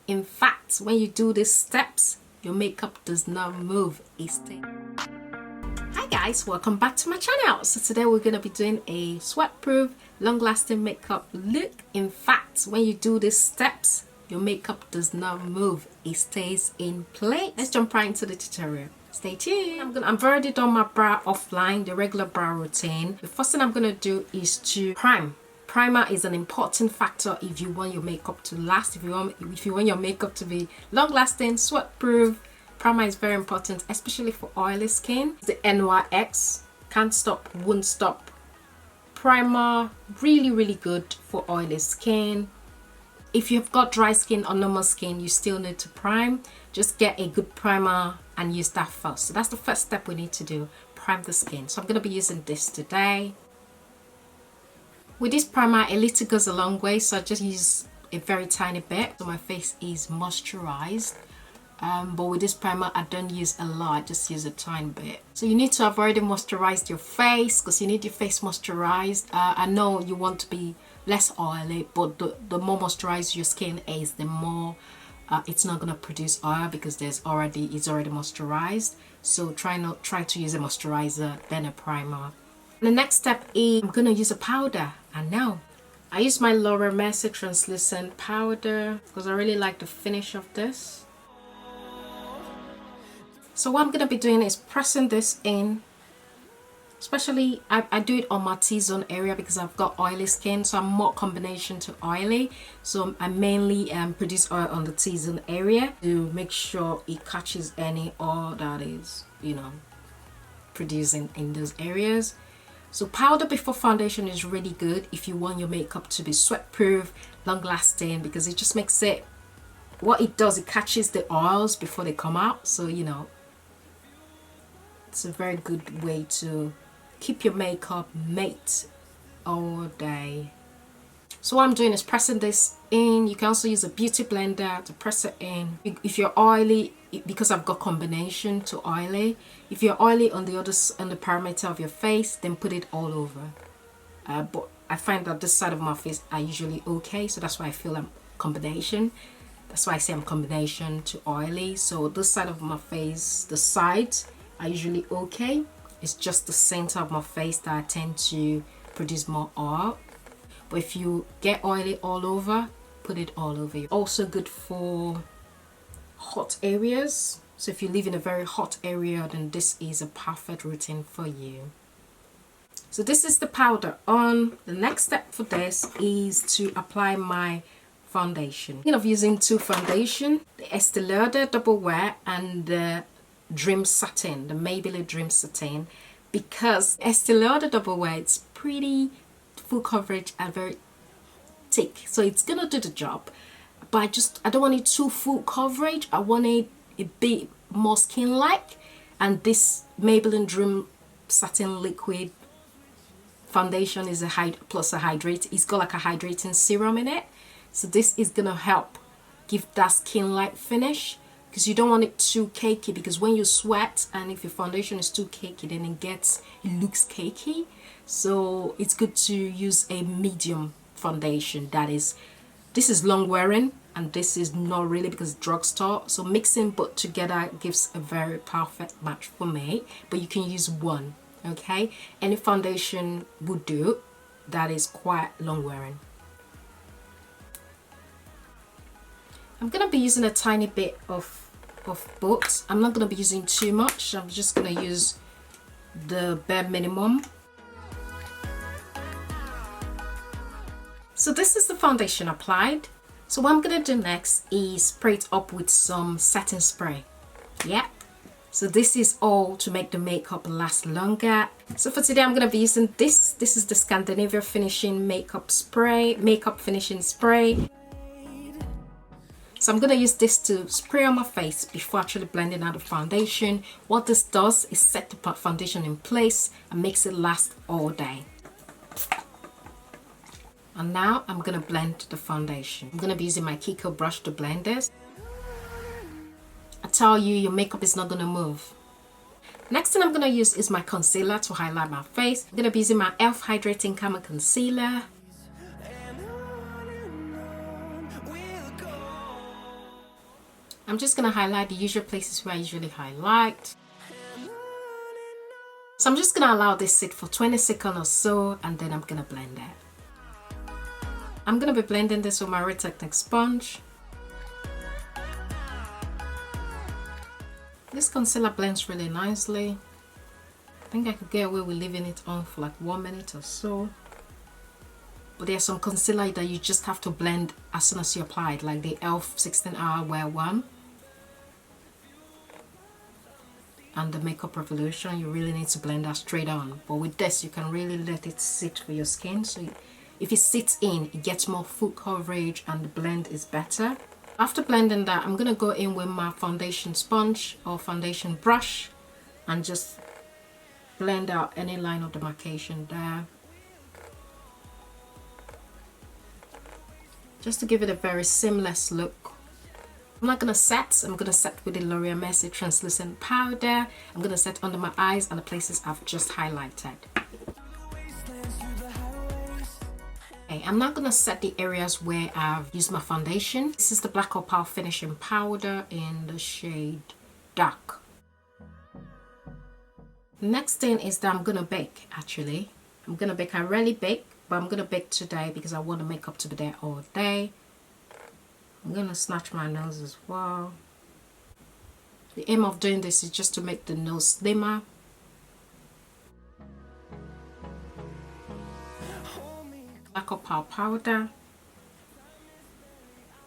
In fact, when you do these steps, your makeup does not move. It stays. Hi guys, welcome back to my channel. So today we're going to be doing a sweat-proof, long-lasting makeup look. In fact, when you do these steps, your makeup does not move. It stays in place. Let's jump right into the tutorial. Stay tuned. I've already done my brow offline, the regular brow routine. The first thing I'm going to do is to prime. Primer is an important factor if you want your makeup to last, if you want your makeup to be long-lasting, sweat-proof. Primer is very important, especially for oily skin. The NYX Can't Stop, Won't Stop primer, really good for oily skin. If you've got dry skin or normal skin, you still need to prime. Just get a good primer and use that first. So that's the first step we need to do, prime the skin. So I'm going to be using this today. With this primer, a little goes a long way, so I just use a very tiny bit so my face is moisturized. But with this primer, I don't use a lot, just use a tiny bit. So you need to have already moisturized your face because you need your face moisturized. I know you want to be less oily, but the more moisturized your skin is, the more it's not gonna produce oil because it's already moisturized. So try to use a moisturizer then a primer. The next step is I'm gonna use a powder. And now I use my Mercier translucent powder because I really like the finish of this. So what I'm going to be doing is pressing this in, especially I do it on my T-zone area because I've got oily skin, so I'm more combination to oily. So I mainly produce oil on the T-zone area to make sure it catches any oil that is, producing in those areas. So powder before foundation is really good if you want your makeup to be sweat-proof, long-lasting, because it just makes it, what it does, it catches the oils before they come out. So, it's a very good way to keep your makeup matte all day. So what I'm doing is pressing this in. You can also use a beauty blender to press it in. If you're oily, because I've got combination to oily, if you're oily on the perimeter of your face, then put it all over. But I find that this side of my face are usually okay, so that's why I feel I'm combination. That's why I say I'm combination to oily. So this side of my face, the sides are usually okay. It's just the center of my face that I tend to produce more oil. But if you get oily all over, put it all over. Also good for hot areas. So if you live in a very hot area, then this is a perfect routine for you. So this is the powder on. The next step for this is to apply my foundation. Thinking of using two foundation, the Estée Lauder Double Wear and the Dream Satin, the Maybelline Dream Satin, because Estée Lauder Double Wear, it's pretty full coverage and very thick, so it's gonna do the job. But I don't want it too full coverage. I want it a bit more skin-like. And this Maybelline Dream Satin Liquid foundation is plus a hydrate. It's got like a hydrating serum in it. So this is gonna help give that skin-like finish, because you don't want it too cakey, because when you sweat and if your foundation is too cakey, then it looks cakey. So it's good to use a medium foundation. This is long wearing and this is not really because it's drugstore. So mixing both together gives a very perfect match for me, but you can use one, okay? Any foundation would do that is quite long wearing. I'm gonna be using a tiny bit of both. I'm not gonna be using too much. I'm just gonna use the bare minimum. So this is the foundation applied. So what I'm gonna do next is spray it up with some Satin Spray. Yeah. So this is all to make the makeup last longer. So for today I'm gonna be using this. This is the Skindinavia finishing makeup finishing spray. So I'm going to use this to spray on my face before actually blending out the foundation. What this does is set the foundation in place and makes it last all day. And now I'm going to blend the foundation. I'm going to be using my Kiko brush to blend this. I tell you, your makeup is not going to move. Next thing I'm going to use is my concealer to highlight my face. I'm going to be using my e.l.f. Hydrating Camo Concealer. I'm just going to highlight the usual places where I usually highlight. So I'm just going to allow this sit for 20 seconds or so, and then I'm going to blend it. I'm going to be blending this with my Red Technique sponge. This concealer blends really nicely. I think I could get away with leaving it on for like 1 minute or so. But there's some concealer that you just have to blend as soon as you apply it, like the e.l.f. 16-hour Wear One and the Makeup Revolution. You really need to blend that straight on. But with this, you can really let it sit for your skin. So if it sits in, it gets more full coverage and the blend is better. After blending that, I'm going to go in with my foundation sponge or foundation brush and just blend out any line of demarcation there. Just to give it a very seamless look. I'm not going to set, I'm going to set with the L'Oreal Mercier translucent powder. I'm going to set under my eyes and the places I've just highlighted. I'm not going to set the areas where I've used my foundation. This is the Black Opal finishing powder in the shade Dark. The next thing is that I'm going to bake actually. I'm going to bake. I rarely bake, but I'm going to bake today because I want the makeup to be there all day. I'm going to snatch my nose as well. The aim of doing this is just to make the nose slimmer. Black Opal powder. I'm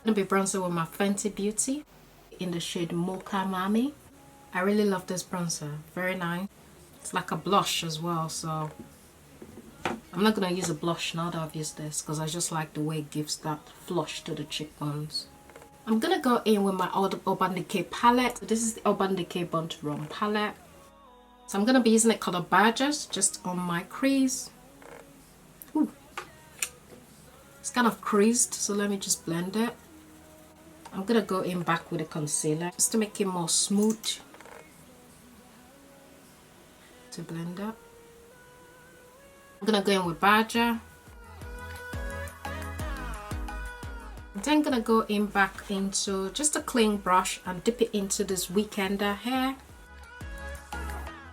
going to be bronzing with my Fenty Beauty in the shade Mocha Mami. I really love this bronzer, very nice. It's like a blush as well, so I'm not going to use a blush now that I've used this because I just like the way it gives that flush to the cheekbones. I'm going to go in with my Urban Decay palette. This is the Urban Decay Burnt Rum palette. So I'm going to be using the color Badgers just on my crease. Ooh. It's kind of creased, so let me just blend it. I'm going to go in back with a concealer just to make it more smooth. To blend up. I'm going to go in with Badger. I'm then going to go in back into just a clean brush and dip it into this Weekender hair.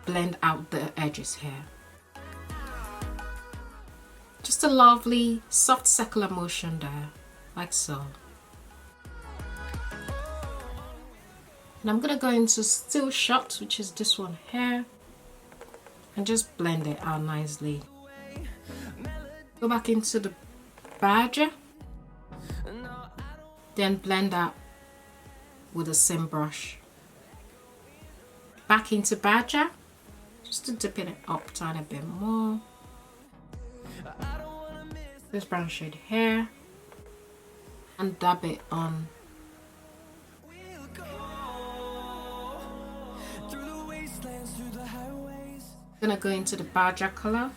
Blend out the edges here. Just a lovely soft circular motion there, like so. And I'm going to go into Still Shot, which is this one here, and just blend it out nicely. Go back into the Badger, then blend out with the same brush. Back into Badger, just to dipping it up a tiny bit more. This brown shade here, and dab it on. I'm gonna go into the Badger color.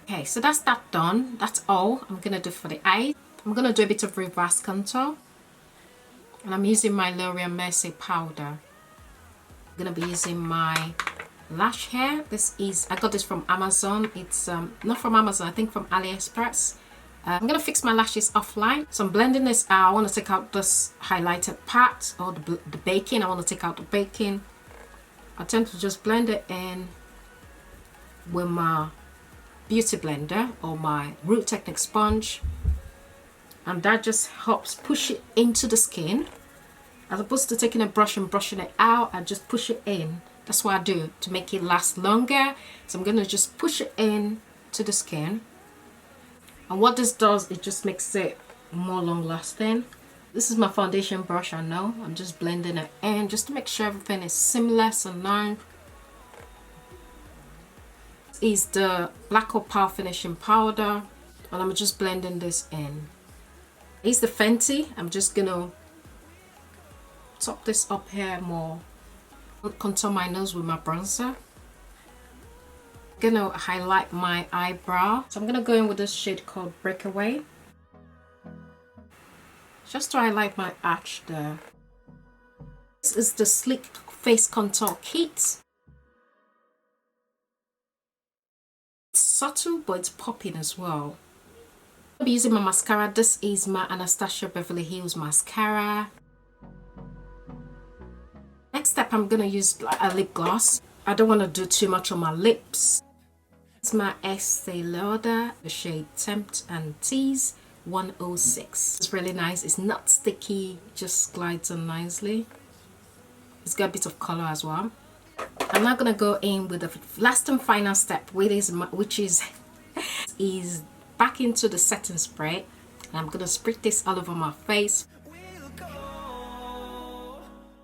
Okay, so that's that done. That's all I'm gonna do for the eye. I'm gonna do a bit of reverse contour, and I'm using my L'Oreal Mercier powder. I'm gonna be using my lash hair. This is, I got this from Amazon. It's not from Amazon, I think from AliExpress. I'm gonna fix my lashes offline, so I'm blending this out. I want to take out this highlighted part, or the baking. I want to take out the baking. I tend to just blend it in with my beauty blender or my Root Technique sponge, and that just helps push it into the skin as opposed to taking a brush and brushing it out. I just push it in. That's what I do to make it last longer. So I'm gonna just push it in to the skin, and what this does, it just makes it more long lasting. This is my foundation brush. I know I'm just blending it in just to make sure everything is seamless and nice. This is the Black Opal finishing powder, and I'm just blending this in. Here's the Fenty. I'm just gonna top this up here more. Contour my nose with my bronzer. I'm gonna highlight my eyebrow, so I'm gonna go in with this shade called Breakaway, just to highlight my arch there. This is the Sleek Face Contour Kit. It's subtle, but it's popping as well. I'll be using my mascara. This is my Anastasia Beverly Hills mascara. Next step, I'm gonna use a lip gloss. I don't want to do too much on my lips. It's my Estée Lauder, the shade Tempt and Tease 106. It's really nice. It's not sticky, just glides on nicely. It's got a bit of color as well. I'm now gonna go in with the last and final step, which is back into the Satin Spray, and I'm gonna spritz this all over my face.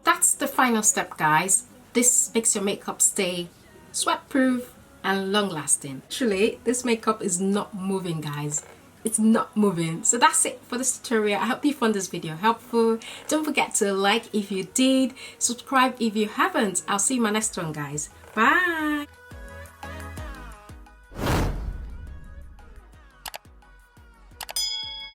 That's the final step, guys. This makes your makeup stay sweat proof and long lasting. Actually, this makeup is not moving, guys. It's not moving. So that's it for this tutorial. I hope you found this video helpful. Don't forget to like if you did, subscribe if you haven't. I'll see you in my next one, guys. Bye.